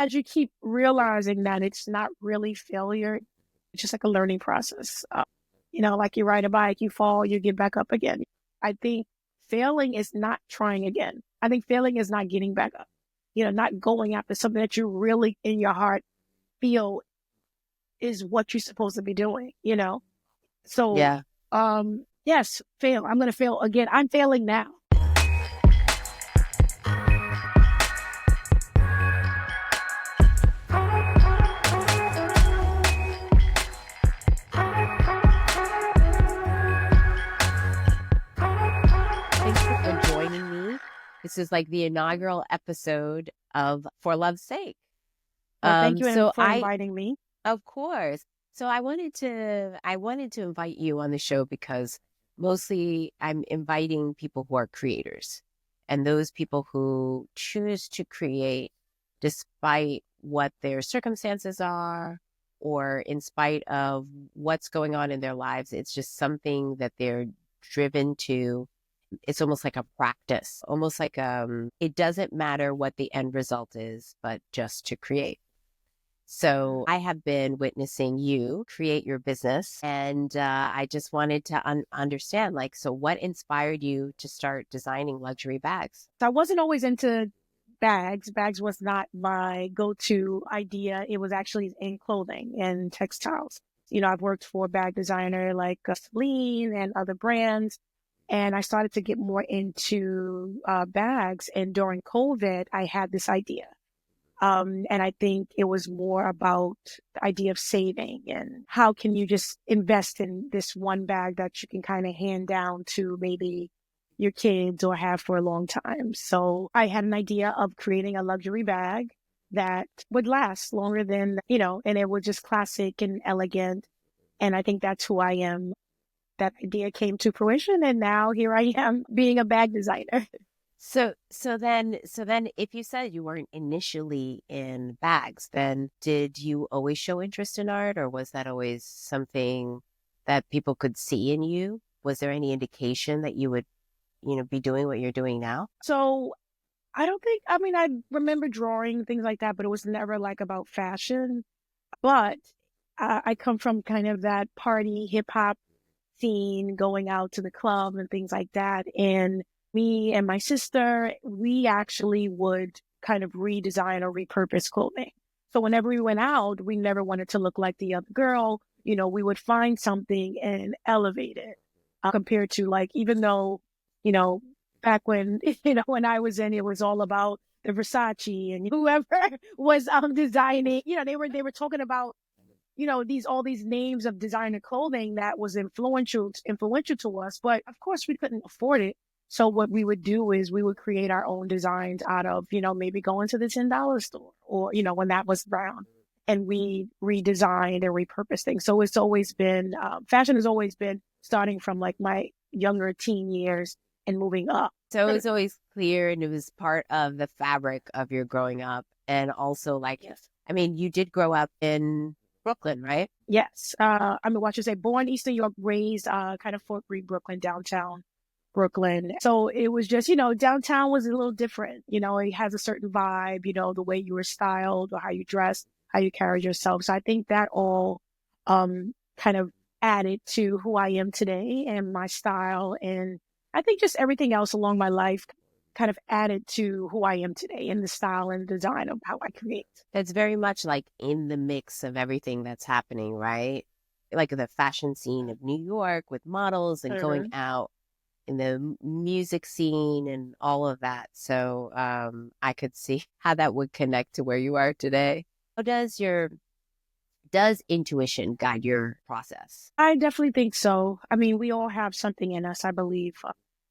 as you keep realizing that it's not really failure, it's just like a learning process. Like you ride a bike, you fall, you get back up again. I think failing is not trying again. I think failing is not getting back up, not going after something that you really in your heart feel is what you're supposed to be doing. So, Yeah. yes, fail. I'm going to fail again. I'm failing now. Thank you for joining me. This is like the inaugural episode of For Love's Sake. Well, thank you So for inviting me. of course. So I wanted to invite you on the show because mostly I'm inviting people who are creators and those people who choose to create despite what their circumstances are or in spite of what's going on in their lives. It's just something that they're driven to. It's almost like a practice, almost like it doesn't matter what the end result is, but just to create. So I have been witnessing you create your business, and I just wanted to understand, like, so what inspired you to start designing luxury bags? So I wasn't always into bags. Bags was not my go-to idea. It was actually in clothing and textiles. I've worked for a bag designer like Celine and other brands, and I started to get more into bags. And during COVID, I had this idea. And I think it was more about the idea of saving and how can you just invest in this one bag that you can kind of hand down to maybe your kids or have for a long time. So I had an idea of creating a luxury bag that would last longer than, and it was just classic and elegant. And I think that's who I am. That idea came to fruition. And now here I am being a bag designer. So then if you said you weren't initially in bags, then did you always show interest in art, or was that always something that people could see in you? Was there any indication that you would, be doing what you're doing now? So I remember drawing things like that, but it was never like about fashion. But I come from kind of that party hip hop scene, going out to the club and things like that. And me and my sister, we actually would kind of redesign or repurpose clothing. So whenever we went out, we never wanted to look like the other girl. We would find something and elevate it compared to like, even though, you know, back when, when I was in, it was all about the Versace and whoever was designing, they were talking about all these names of designer clothing that was influential to us, but of course we couldn't afford it. So what we would do is we would create our own designs out of, maybe going to the $10 store or, when that was around, and we redesigned and repurposed things. So it's always been, fashion has always been starting from like my younger teen years and moving up. So it was always clear and it was part of the fabric of your growing up. And also like, Yes. I mean, you did grow up in Brooklyn, right? Yes. What you say, born Eastern York, raised kind of Fort Greene, Brooklyn, downtown Brooklyn. So it was just, downtown was a little different. It has a certain vibe, the way you were styled or how you dressed, how you carried yourself. So I think that all kind of added to who I am today and my style. And I think just everything else along my life kind of added to who I am today and the style and design of how I create. That's very much like in the mix of everything that's happening, right? Like the fashion scene of New York with models and going Mhm. out in the music scene and all of that. So I could see how that would connect to where you are today. How does intuition guide your process? I definitely think so. I mean, we all have something in us, I believe,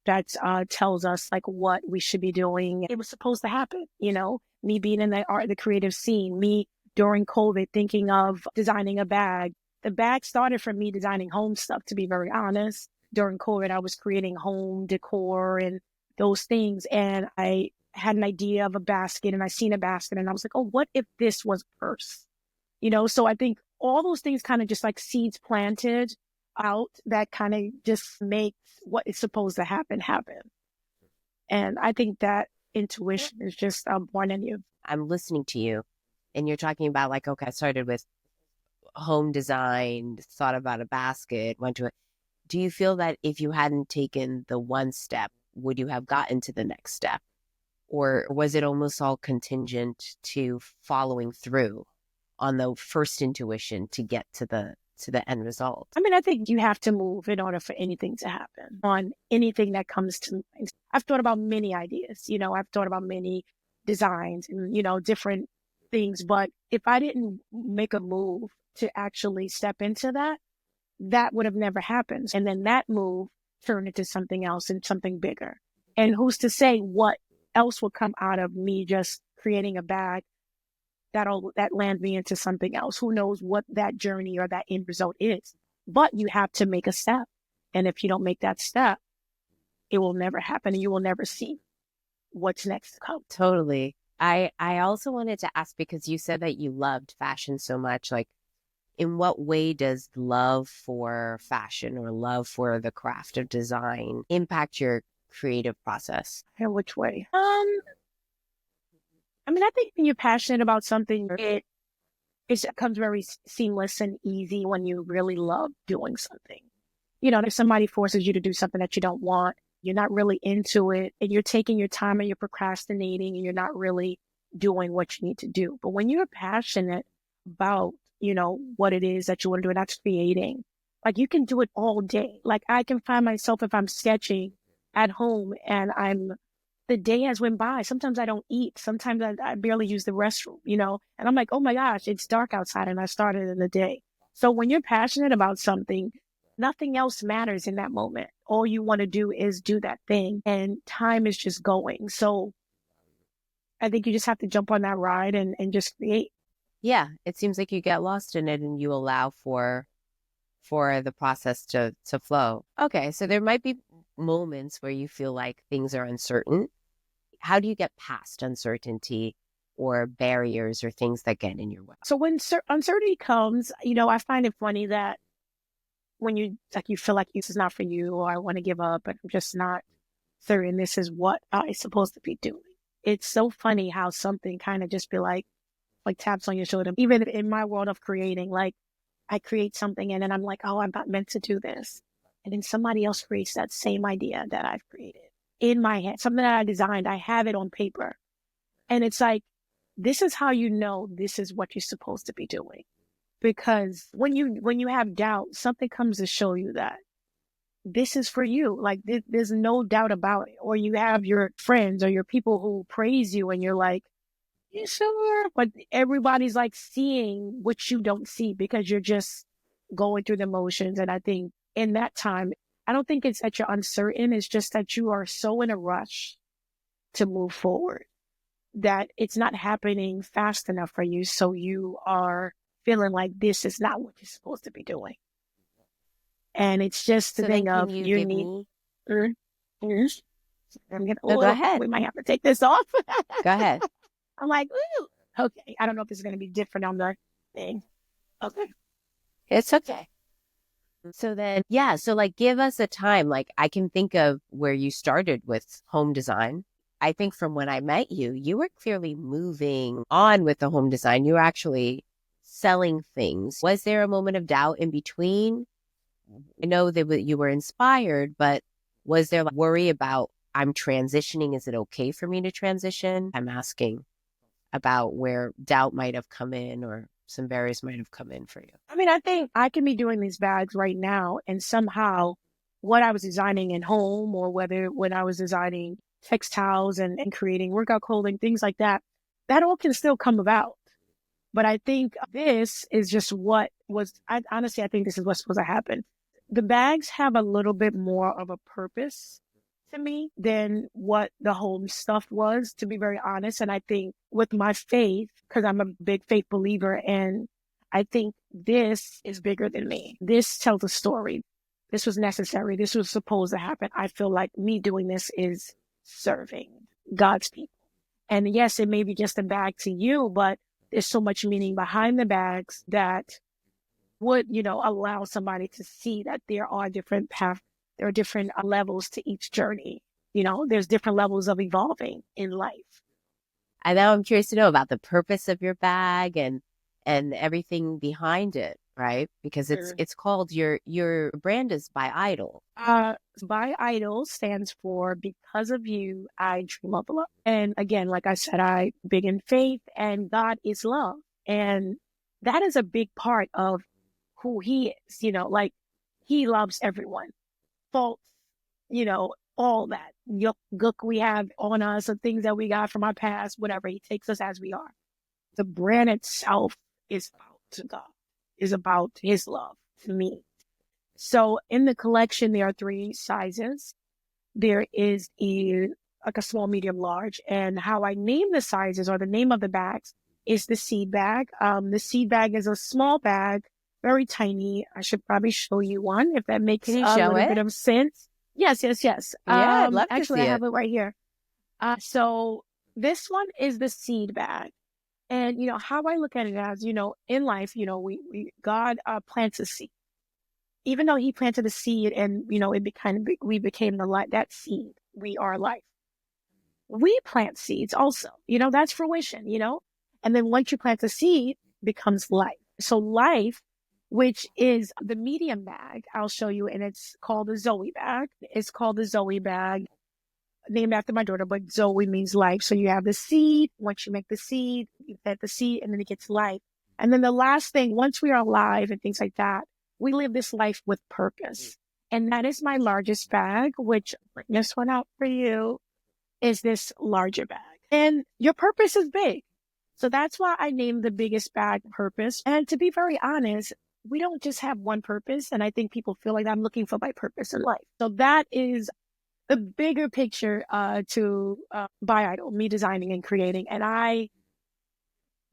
that tells us like what we should be doing. It was supposed to happen, me being in the creative scene, me during COVID thinking of designing a bag. The bag started from me designing home stuff, to be very honest. During COVID, I was creating home decor and those things. And I had an idea of a basket and I seen a basket and I was like, oh, what if this was a purse? So I think all those things kind of just like seeds planted out that kind of just makes what is supposed to happen happen. And I think that intuition is just born in you. I'm listening to you and you're talking about like, okay, I started with home design, thought about a basket, went to it. Do you feel that if you hadn't taken the one step, would you have gotten to the next step? Or was it almost all contingent to following through on the first intuition to get to the end result? I mean, I think you have to move in order for anything to happen on anything that comes to mind. I've thought about many ideas, I've thought about many designs and, different things. But if I didn't make a move to actually step into that, that would have never happened. And then that move turned into something else and something bigger. And who's to say what else will come out of me just creating a bag that land me into something else? Who knows what that journey or that end result is? But you have to make a step. And if you don't make that step, it will never happen and you will never see what's next to come. Totally. I also wanted to ask, because you said that you loved fashion so much, like in what way does love for fashion or love for the craft of design impact your creative process? In which way? I mean, I think when you're passionate about something, it becomes very seamless and easy when you really love doing something. If somebody forces you to do something that you don't want, you're not really into it, and you're taking your time and you're procrastinating and you're not really doing what you need to do. But when you're passionate about, what it is that you want to do, and that's creating, like you can do it all day. Like I can find myself if I'm sketching at home and the day has went by. Sometimes I don't eat. Sometimes I barely use the restroom, and I'm like, oh my gosh, it's dark outside and I started in the day. So when you're passionate about something, nothing else matters in that moment. All you want to do is do that thing and time is just going. So I think you just have to jump on that ride and just create. Yeah, it seems like you get lost in it and you allow for the process to flow. Okay, so there might be moments where you feel like things are uncertain. How do you get past uncertainty or barriers or things that get in your way? So when uncertainty comes, I find it funny that when you feel like this is not for you, or I want to give up, but I'm just not certain this is what I'm supposed to be doing. It's so funny how something kind of just be like taps on your shoulder. Even in my world of creating, like I create something and then I'm like, oh, I'm not meant to do this. And then somebody else creates that same idea that I've created in my head, something that I designed. I have it on paper. And it's like, this is how you know this is what you're supposed to be doing. Because when you have doubt, something comes to show you that this is for you. Like there's no doubt about it. Or you have your friends or your people who praise you and you're like, you sure? But everybody's like seeing what you don't see because you're just going through the motions. And I think in that time, I don't think it's that you're uncertain. It's just that you are so in a rush to move forward that it's not happening fast enough for you. So you are feeling like this is not what you're supposed to be doing. And it's just the So then thing can of you you give need. me I'm gonna. No, go Oh, ahead. we might have to take this off. Go ahead. I'm like, ooh, okay. I don't know if this is gonna be different on the thing. Okay. It's okay. So then, yeah, so like give us a time. Like I can think of where you started with home design. I think from when I met you, you were clearly moving on with the home design. You were actually selling things. Was there a moment of doubt in between? I know that you were inspired, but was there like worry about I'm transitioning? Is it okay for me to transition? I'm asking about where doubt might have come in or some barriers might have come in for you. I mean, I think I can be doing these bags right now, and somehow what I was designing in home, or whether when I was designing textiles and creating workout clothing, things like that, that all can still come about. But I think this is just what was, honestly, I think this is what's supposed to happen. The bags have a little bit more of a purpose to me than what the home stuff was, to be very honest. And I think with my faith, because I'm a big faith believer, and I think this is bigger than me. This tells a story. This was necessary. This was supposed to happen. I feel like me doing this is serving God's people. And yes, it may be just a bag to you, but there's so much meaning behind the bags that would, allow somebody to see that there are different paths, there are different levels to each journey. There's different levels of evolving in life. And now I'm curious to know about the purpose of your bag and everything behind it, right? Because it's called your brand is by Idol. BYIDOL stands for Because of You, I Dream of Love. And again, like I said, I big in faith and God is love. And that is a big part of who he is, like he loves everyone. Faults, all that yuck, gook we have on us and things that we got from our past, whatever. He takes us as we are. The brand itself is about God, is about his love to me. So in the collection, there are three sizes. There is like a small, medium, large. And how I name the sizes or the name of the bags is the seed bag. The seed bag is a small bag, very tiny. I should probably show you one if that Can makes you a show little it? bit of sense. Yes, yes, yes. Yeah, I'd love to Actually, see I it. have it right here. So this one is the seed bag. And, how I look at it as, in life, God plants a seed. Even though he planted a seed and, we became the light, that seed, we are life. We plant seeds also, that's fruition. And then once you plant a seed, becomes life. So life, which is the medium bag, I'll show you, and it's called the Zoe bag. It's called the Zoe bag, named after my daughter, but Zoe means life. So you have the seed. Once you make the seed, you plant the seed, and then it gets life. And then the last thing, once we are alive and things like that, we live this life with purpose. And that is my largest bag, which bring this one out for you, is this larger bag. And your purpose is big. So that's why I named the biggest bag Purpose. And to be very honest, we don't just have one purpose. And I think people feel like I'm looking for my purpose in life. So that is the bigger picture to BYIDOL, me designing and creating. And I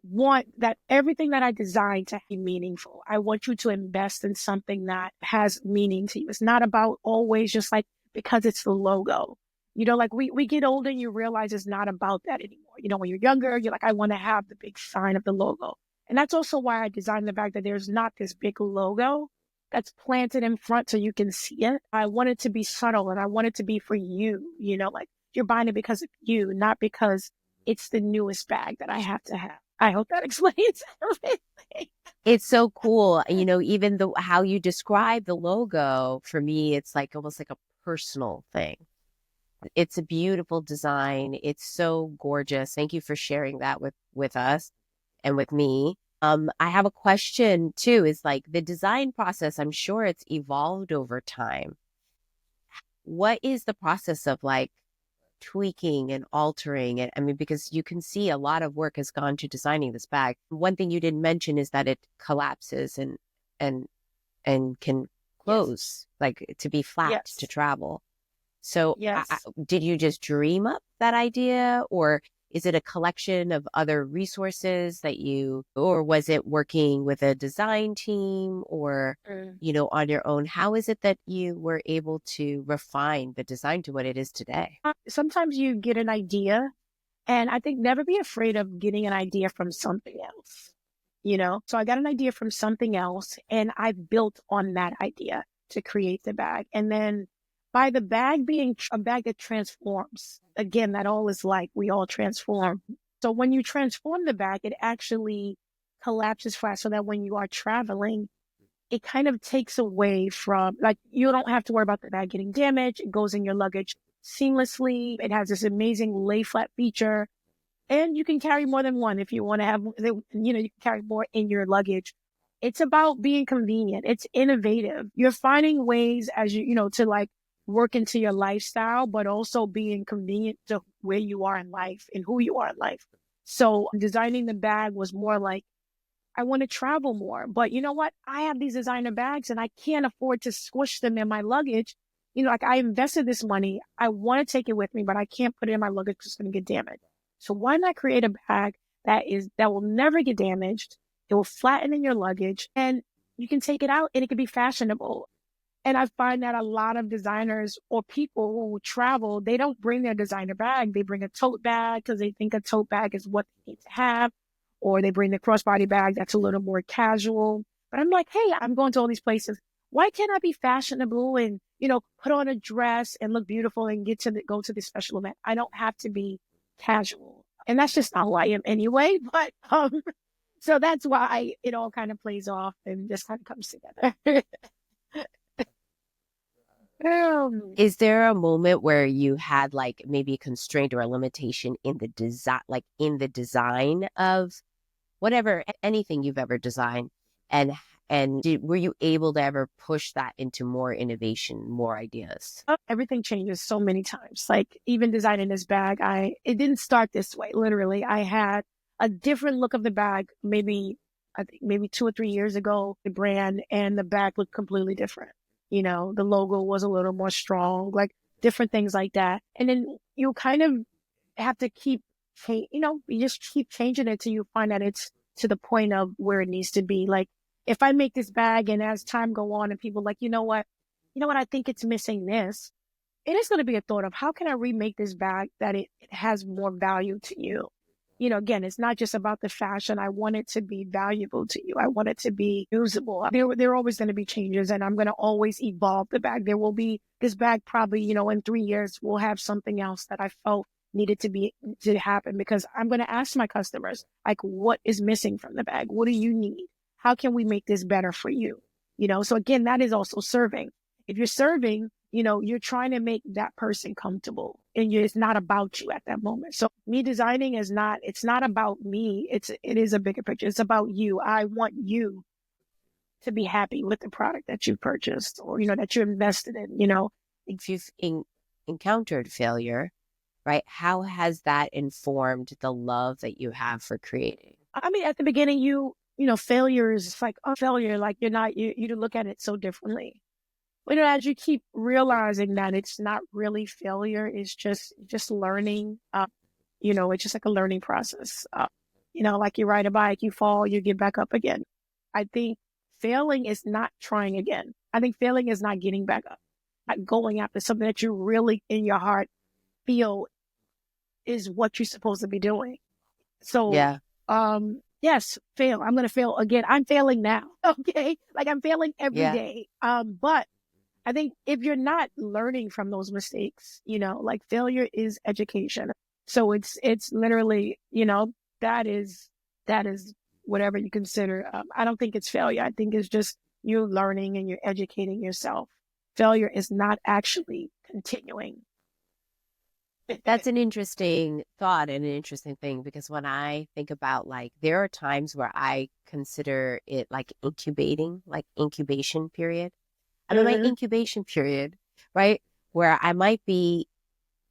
want that everything that I design to be meaningful. I want you to invest in something that has meaning to you. It's not about always just like because it's the logo. Like we get older and you realize it's not about that anymore. When you're younger, you're like, I want to have the big sign of the logo. And that's also why I designed the fact that there's not this big logo that's planted in front so you can see it. I want it to be subtle and I want it to be for you, like you're buying it because of you, not because it's the newest bag that I have to have. I hope that explains everything. It's so cool. Even how you describe the logo, for me, it's like almost like a personal thing. It's a beautiful design. It's so gorgeous. Thank you for sharing that with us and with me. I have a question too, is like the design process, I'm sure it's evolved over time. What is the process of like tweaking and altering it? I mean, because you can see a lot of work has gone to designing this bag. One thing you didn't mention is that it collapses and and can Yes. close, like to be flat to Yes. travel. So Yes. did you just dream up that idea, or is it a collection of other resources or was it working with a design team or, Mm. on your own? How is it that you were able to refine the design to what it is today? Sometimes you get an idea, and I think never be afraid of getting an idea from something else. So I got an idea from something else, and I built on that idea to create the bag. And then by the bag being a bag that transforms, again, that all is like we all transform. So when you transform the bag, it actually collapses flat so that when you are traveling, it kind of takes away from, like, you don't have to worry about the bag getting damaged. It goes in your luggage seamlessly. It has this amazing lay flat feature, and you can carry more than one if you want to have, you can carry more in your luggage. It's about being convenient. It's innovative. You're finding ways as to like work into your lifestyle, but also being convenient to where you are in life and who you are in life. So designing the bag was more like, I want to travel more, but you know what? I have these designer bags and I can't afford to squish them in my luggage. Like I invested this money. I want to take it with me, but I can't put it in my luggage because it's going to get damaged. So why not create a bag that will never get damaged? It will flatten in your luggage and you can take it out and it can be fashionable. And I find that a lot of designers or people who travel, they don't bring their designer bag. They bring a tote bag because they think a tote bag is what they need to have, or they bring the crossbody bag that's a little more casual. But I'm like, hey, I'm going to all these places. Why can't I be fashionable and, put on a dress and look beautiful and go to this special event? I don't have to be casual. And that's just not who I am anyway. But so that's why it all kind of plays off and just kind of comes together. um, Is there a moment where you had like maybe a constraint or a limitation in the design, like in the design of whatever, anything you've ever designed? And were you able to ever push that into more innovation, more ideas? everything changes so many times. Like even designing this bag, it didn't start this way. Literally, I had a different look of the bag. Maybe I think maybe 2 or 3 years ago, the brand and the bag looked completely different. The logo was a little more strong, like different things like that. And then you kind of have to you just keep changing it till you find that it's to the point of where it needs to be. Like if I make this bag and as time go on and people like, I think it's missing this. It is going to be a thought of how can I remake this bag that it has more value to you. Again, it's not just about the fashion. I want it to be valuable to you. I want it to be usable. There are always going to be changes and I'm going to always evolve the bag. There will be this bag probably, in 3 years, will have something else that I felt needed to happen because I'm going to ask my customers, like, what is missing from the bag? What do you need? How can we make this better for you? So again, that is also serving. If you're serving, you're trying to make that person comfortable and it's not about you at that moment. So me designing it's not about me. It is a bigger picture. It's about you. I want you to be happy with the product that you purchased or, that you invested in. If you've encountered failure, right, how has that informed the love that you have for creating? I mean, at the beginning, failure is like, oh, failure, like you look at it so differently. But as you keep realizing that it's not really failure, it's just learning. It's just like a learning process. Like you ride a bike, you fall, you get back up again. I think failing is not trying again. I think failing is not getting back up, not going after something that you really in your heart feel is what you're supposed to be doing. So, Yeah. yes, fail. I'm going to fail again. I'm failing now. Okay. Like I'm failing every Yeah. day. But I think if you're not learning from those mistakes, like failure is education. So it's literally, that is whatever you consider. I don't think it's failure. I think it's just you learning and you're educating yourself. Failure is not actually continuing. That's an interesting thought and an interesting thing because when I think about like, there are times where I consider it like incubating, like incubation period. I'm in my Mm-hmm. incubation period, right? Where I might be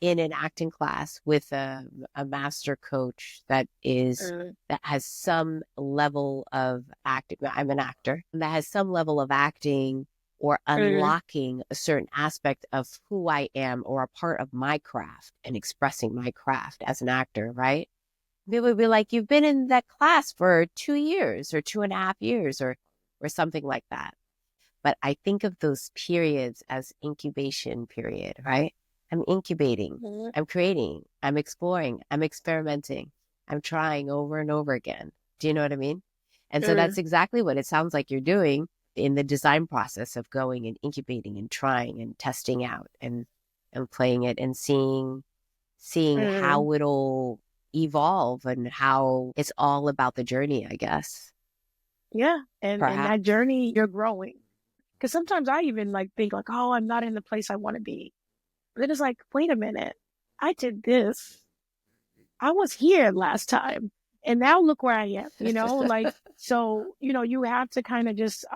in an acting class with a master coach that has some level of acting. I'm an actor that has some level of acting or Mm-hmm. unlocking a certain aspect of who I am or a part of my craft and expressing my craft as an actor, right? People would be like, you've been in that class for 2 years or 2.5 years or something like that. But I think of those periods as incubation period, right? I'm incubating, Mm-hmm. I'm creating, I'm exploring, I'm experimenting, I'm trying over and over again. Do you know what I mean? And so Mm-hmm. that's exactly what it sounds like you're doing in the design process of going and incubating and trying and testing out and playing it and seeing Mm-hmm. how it'll evolve and how it's all about the journey, I guess. Yeah. And that Perhaps. journey, you're growing. Because sometimes I even like think like, oh, I'm not in the place I want to be. But then it's like, wait a minute, I did this. I was here last time, and now look where I am. Like so. You have to kind of just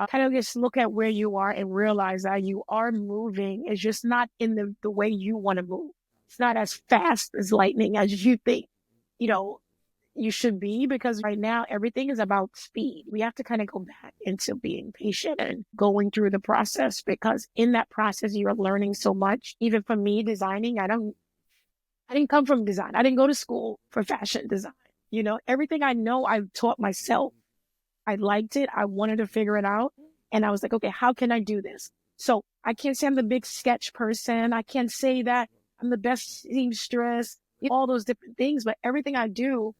look at where you are and realize that you are moving. It's just not in the way you want to move. It's not as fast as lightning as you think. You know, you should be because right now everything is about speed. We have to kind of go back into being patient and going through the process because in that process you're learning so much. Even for me designing, I didn't come from design. I didn't go to school for fashion design. Everything I know I've taught myself. I liked it. I wanted to figure it out. And I was like, okay, how can I do this? So I can't say I'm the big sketch person. I can't say that I'm the best seamstress, all those different things. But everything I do,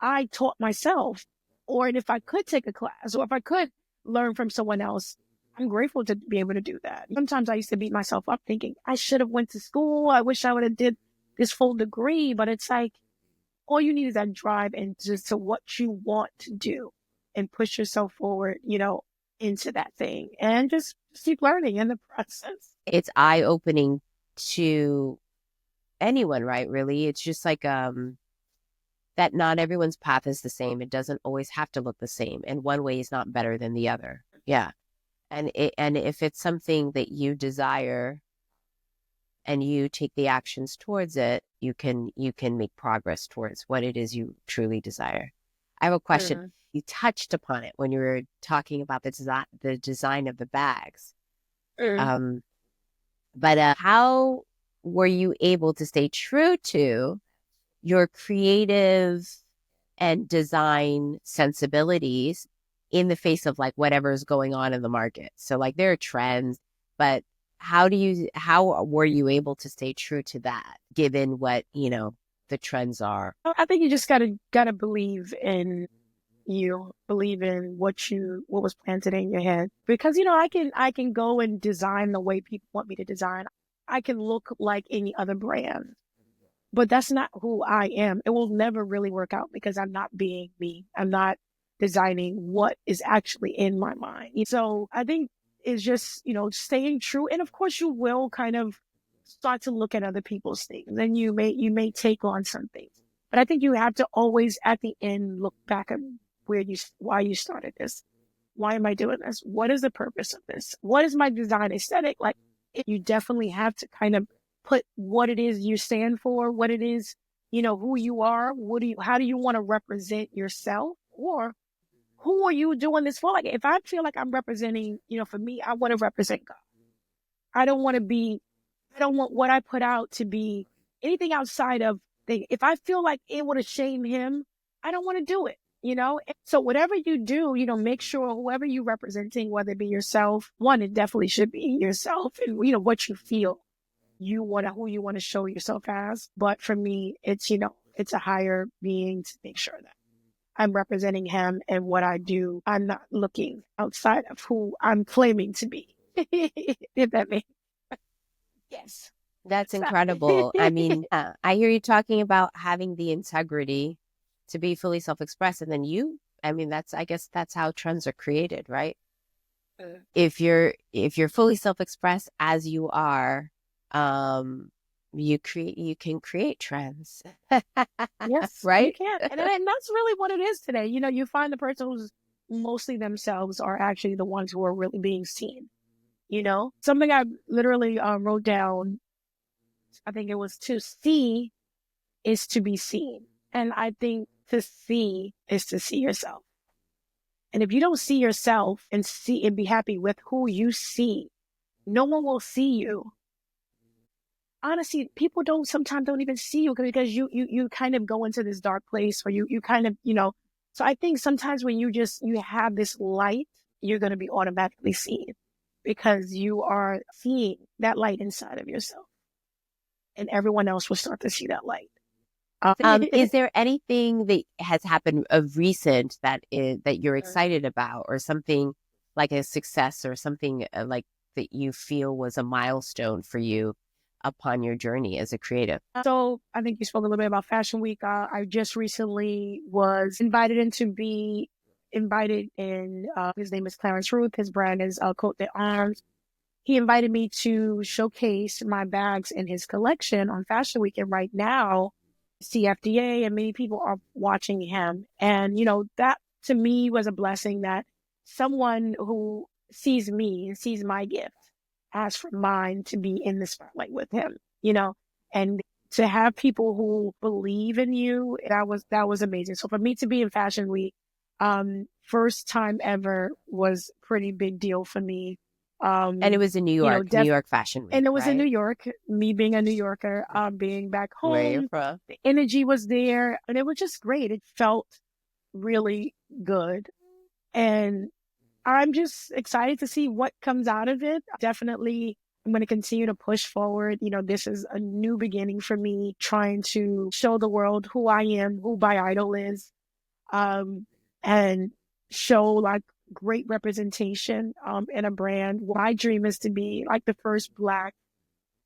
I taught myself. Or if I could take a class or if I could learn from someone else, I'm grateful to be able to do that. Sometimes I used to beat myself up thinking I should have went to school. I wish I would have did this full degree. But it's like, all you need is that drive and just to what you want to do and push yourself forward, into that thing and just keep learning in the process. It's eye-opening to anyone, right? Really. It's just like that not everyone's path is the same. It doesn't always have to look the same. And one way is not better than the other. Yeah. And if it's something that you desire and you take the actions towards it, you can make progress towards what it is you truly desire. I have a question. Mm-hmm. You touched upon it when you were talking about the design of the bags. Mm-hmm. But how were you able to stay true to your creative and design sensibilities in the face of like whatever's going on in the market? So like there are trends, but how were you able to stay true to that given what, the trends are? I think you just gotta believe in you, believe in what was planted in your head. Because, I can go and design the way people want me to design. I can look like any other brand, but that's not who I am. It will never really work out because I'm not being me. I'm not designing what is actually in my mind. So I think it's just, staying true. And of course you will kind of start to look at other people's things and you may take on some things. But I think you have to always at the end look back at why you started this. Why am I doing this? What is the purpose of this? What is my design aesthetic? Like, you definitely have to kind of put what it is you stand for, what it is, who you are, how do you want to represent yourself, or who are you doing this for? Like, if I feel like I'm representing, for me, I want to represent God. I don't want to be, I don't want what I put out to be anything outside of if I feel like it would shame him, I don't want to do it, And so whatever you do, make sure whoever you're representing, whether it be yourself, one, it definitely should be yourself and, what you feel who you want to show yourself as. But for me, it's a higher being to make sure that I'm representing him and what I do. I'm not looking outside of who I'm claiming to be. If that makes yes. That's So, incredible. I mean, I hear you talking about having the integrity to be fully self-expressed. And then I mean, I guess that's how trends are created, right? If you're fully self-expressed as you are, you can create trends. yes, you Right? can. And that's really what it is today. You find the person who's mostly themselves are actually the ones who are really being seen. Something I literally wrote down, I think it was to see is to be seen. And I think to see is to see yourself. And if you don't see yourself and be happy with who you see, no one will see you. Honestly, people sometimes don't even see you because you kind of go into this dark place or you kind of, so I think sometimes when you have this light, you're going to be automatically seen because you are seeing that light inside of yourself and everyone else will start to see that light. Is there anything that has happened of recent that you're excited about, or something like a success or something like that you feel was a milestone for you upon your journey as a creative? So I think you spoke a little bit about Fashion Week. I just recently was invited in, his name is Clarence Ruth. His brand is Cote d'Arms. He invited me to showcase my bags in his collection on Fashion Week. And right now, CFDA and many people are watching him. And, that to me was a blessing that someone who sees me and sees my gift asked for mine to be in the spotlight with him, and to have people who believe in you, that was amazing. So for me to be in Fashion Week, first time ever was pretty big deal for me. And it was in New York, New York Fashion Week, and it was in New right? York, me being a New Yorker, being back Where you're home, from. the energy was there and it was just great. It felt really good. And I'm just excited to see what comes out of it. Definitely, I'm going to continue to push forward. This is a new beginning for me, trying to show the world who I am, who BYIDOL is, and show like great representation in a brand. My dream is to be like the first Black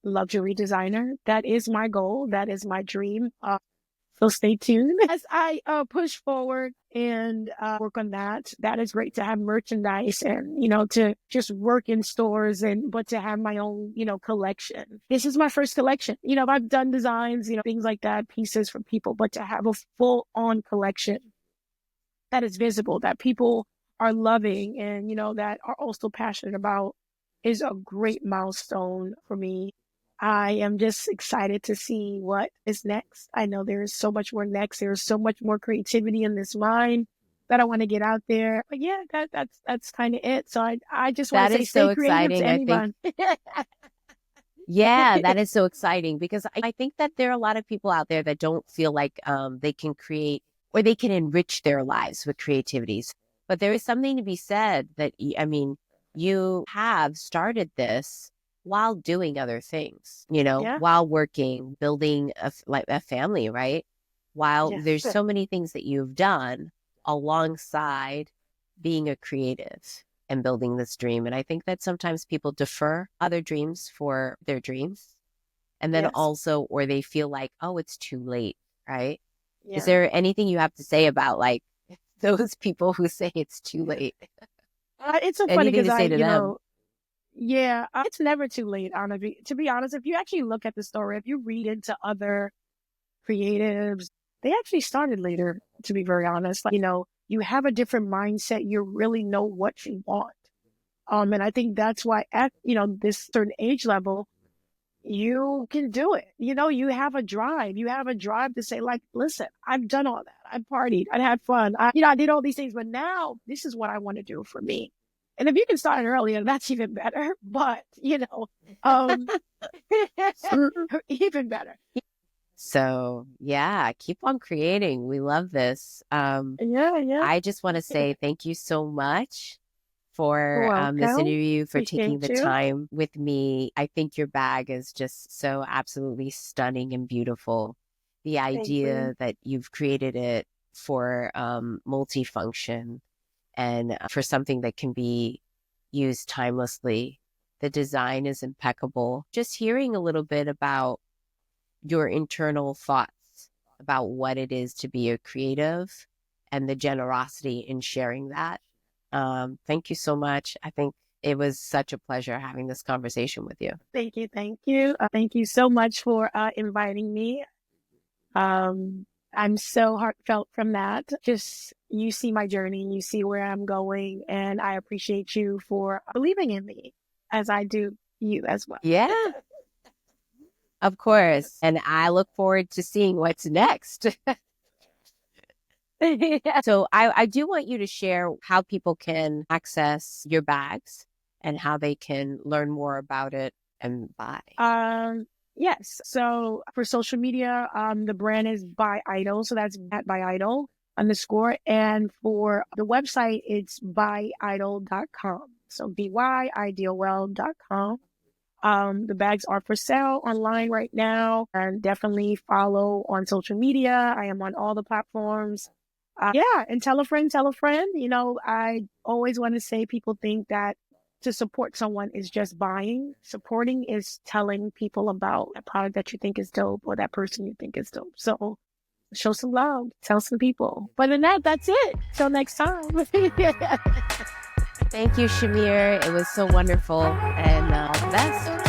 luxury designer. That is my goal. That is my dream. So stay tuned as I push forward and work on that. That is great to have merchandise and, to just work in stores but to have my own, collection. This is my first collection. I've done designs, things like that, pieces for people, but to have a full on collection that is visible, that people are loving and, that are also passionate about is a great milestone for me. I am just excited to see what is next. I know there is so much more next. There is so much more creativity in this mind that I want to get out there. But yeah, that's kind of it. So I just want That to say is so stay creative to exciting. I think, anyone. yeah, that is so exciting because I think that there are a lot of people out there that don't feel like they can create or they can enrich their lives with creativities. But there is something to be said that, I mean, you have started this while doing other things, Yeah. while working, building like a family, right? While there's Yes. so many things that you've done alongside being a creative and building this dream. And I think that sometimes people defer other dreams for their dreams. And then Yes. also, or they feel like, oh, it's too late, right? Is Yeah. there anything you have to say about like those people who say it's too late? It's so funny Anything because to say to them? yeah, it's never too late, honestly. To be honest, if you actually look at the story, if you read into other creatives, they actually started later, to be very honest. Like, you have a different mindset. You really know what you want. And I think that's why at, this certain age level, you can do it. You have a drive. You have a drive to say, like, listen, I've done all that. I partied. I had fun. I did all these things, but now this is what I want to do for me. And if you can start earlier, that's even better. But, um, even better. So yeah, keep on creating. We love this. Yeah, yeah. I just want to say thank you so much You're for this welcome. interview, for taking Appreciate the you. time with me. I think your bag is just so absolutely stunning and beautiful. The Thank you. idea that you've created it for multifunction and for something that can be used timelessly. The design is impeccable. Just hearing a little bit about your internal thoughts about what it is to be a creative and the generosity in sharing that. Thank you so much. I think it was such a pleasure having this conversation with you. Thank you. Thank you. Thank you so much for inviting me. I'm so heartfelt from that. Just you see my journey, you see where I'm going, and I appreciate you for believing in me as I do you as well. Yeah, of course. And I look forward to seeing what's next. Yeah. So I do want you to share how people can access your bags and how they can learn more about it and buy. Yes. So for social media, the brand is BYIDOL. So that's at BYIDOL _. And for the website, it's byidol.com. So BYIDOL.com. The bags are for sale online right now, and definitely follow on social media. I am on all the platforms. Yeah, and tell a friend, tell a friend. I always want to say people think that to support someone is just buying. Supporting is telling people about a product that you think is dope or that person you think is dope. So show some love, tell some people. But in that's it. Till next time. Thank you, Chimere. It was so wonderful and all the best.